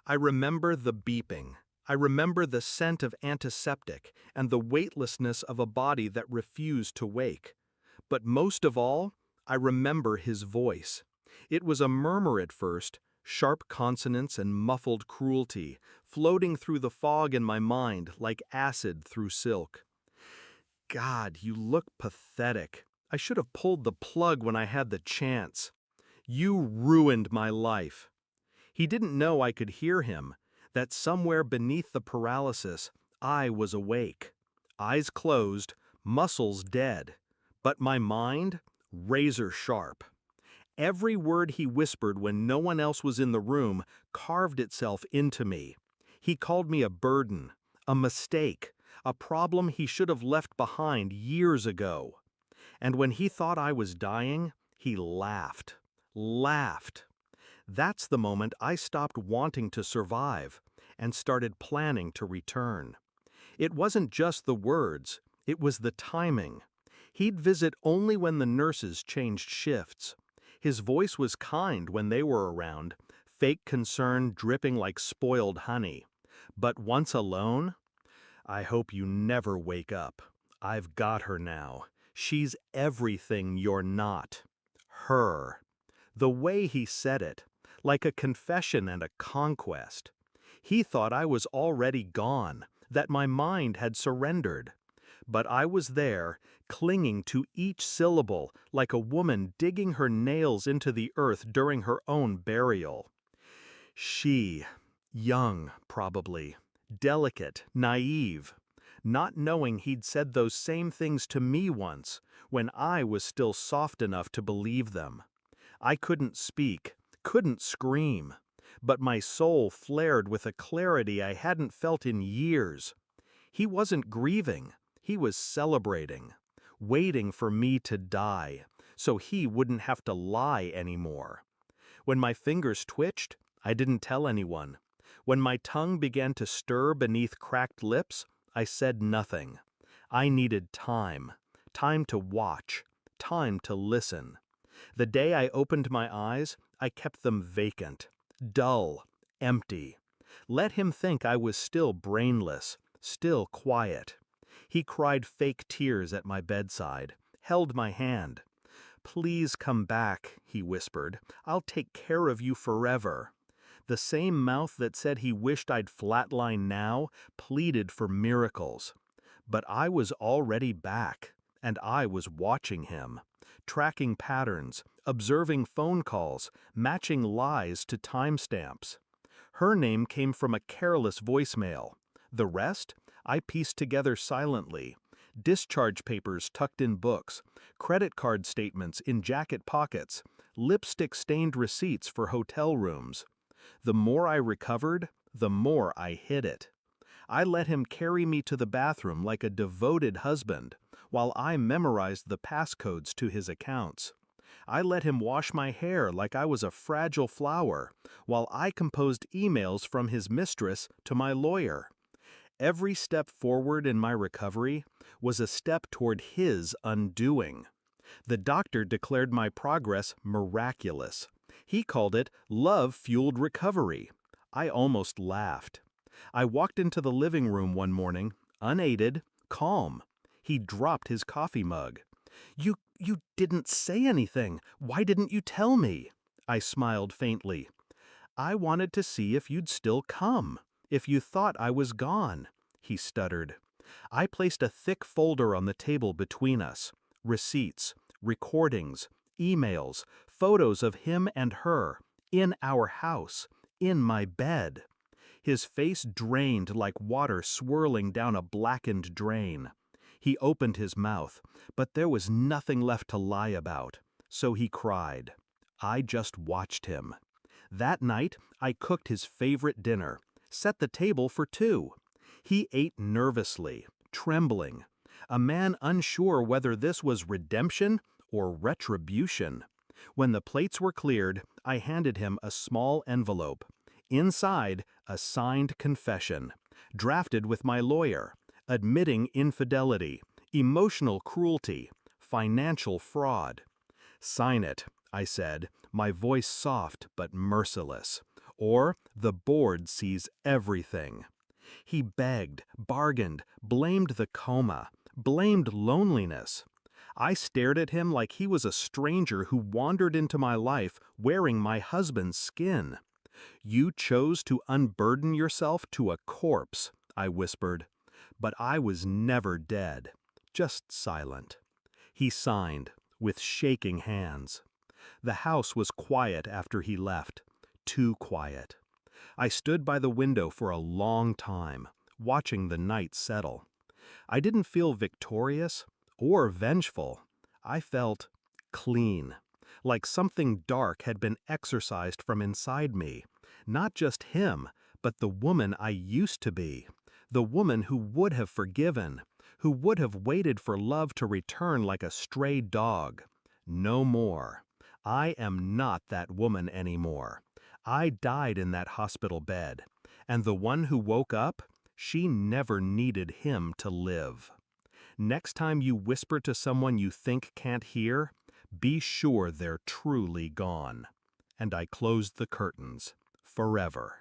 I remember the beeping. I remember the scent of antiseptic and the weightlessness of a body that refused to wake. But most of all, I remember his voice. It was a murmur at first, sharp consonants and muffled cruelty, floating through the fog in my mind like acid through silk. God, you look pathetic. I should have pulled the plug when I had the chance. You ruined my life. He didn't know I could hear him, that somewhere beneath the paralysis, I was awake. Eyes closed, muscles dead, but my mind, razor sharp. Every word he whispered when no one else was in the room carved itself into me. He called me a burden, a mistake, a problem he should have left behind years ago. And when he thought I was dying, he laughed. Laughed. That's the moment I stopped wanting to survive and started planning to return. It wasn't just the words, it was the timing. He'd visit only when the nurses changed shifts. His voice was kind when they were around, fake concern dripping like spoiled honey. But once alone, I hope you never wake up. I've got her now. She's everything you're not. Her. The way he said it, like a confession and a conquest. He thought I was already gone, that my mind had surrendered. But I was there, clinging to each syllable like a woman digging her nails into the earth during her own burial. She, young, probably, delicate, naive, not knowing he'd said those same things to me once, when I was still soft enough to believe them. I couldn't speak, couldn't scream, but my soul flared with a clarity I hadn't felt in years. He wasn't grieving, he was celebrating, waiting for me to die, so he wouldn't have to lie anymore. When my fingers twitched, I didn't tell anyone. When my tongue began to stir beneath cracked lips, I said nothing. I needed time, time to watch, time to listen. The day I opened my eyes, I kept them vacant, dull, empty. Let him think I was still brainless, still quiet. He cried fake tears at my bedside, held my hand. "Please come back," he whispered. "I'll take care of you forever." The same mouth that said he wished I'd flatline now pleaded for miracles. But I was already back, and I was watching him, tracking patterns, observing phone calls, matching lies to timestamps. Her name came from a careless voicemail. The rest, I pieced together silently. Discharge papers tucked in books, credit card statements in jacket pockets, lipstick-stained receipts for hotel rooms. The more I recovered, the more I hid it. I let him carry me to the bathroom like a devoted husband, while I memorized the passcodes to his accounts. I let him wash my hair like I was a fragile flower, while I composed emails from his mistress to my lawyer. Every step forward in my recovery was a step toward his undoing. The doctor declared my progress miraculous. He called it love-fueled recovery. I almost laughed. I walked into the living room one morning, unaided, calm. He dropped his coffee mug. You didn't say anything. Why didn't you tell me?" I smiled faintly. "I wanted to see if you'd still come, if you thought I was gone," he stuttered. I placed a thick folder on the table between us. Receipts, recordings, emails, photos of him and her, in our house, in my bed. His face drained like water swirling down a blackened drain. He opened his mouth, but there was nothing left to lie about, so he cried. I just watched him. That night, I cooked his favorite dinner, set the table for two. He ate nervously, trembling, a man unsure whether this was redemption or retribution. When the plates were cleared, I handed him a small envelope. Inside, a signed confession, drafted with my lawyer, admitting infidelity, emotional cruelty, financial fraud. "Sign it," I said, my voice soft but merciless, Or the board sees everything. He begged, bargained, blamed the coma, blamed loneliness. I stared at him like he was a stranger who wandered into my life wearing my husband's skin. You chose to unburden yourself to a corpse, I whispered. But I was never dead, just silent. He signed, with shaking hands. The house was quiet after he left, too quiet. I stood by the window for a long time, watching the night settle. I didn't feel victorious or vengeful. I felt clean, like something dark had been exorcised from inside me. Not just him, but the woman I used to be. The woman who would have forgiven, who would have waited for love to return like a stray dog. No more. I am not that woman anymore. I died in that hospital bed, and the one who woke up, she never needed him to live. Next time you whisper to someone you think can't hear, be sure they're truly gone. And I closed the curtains, forever.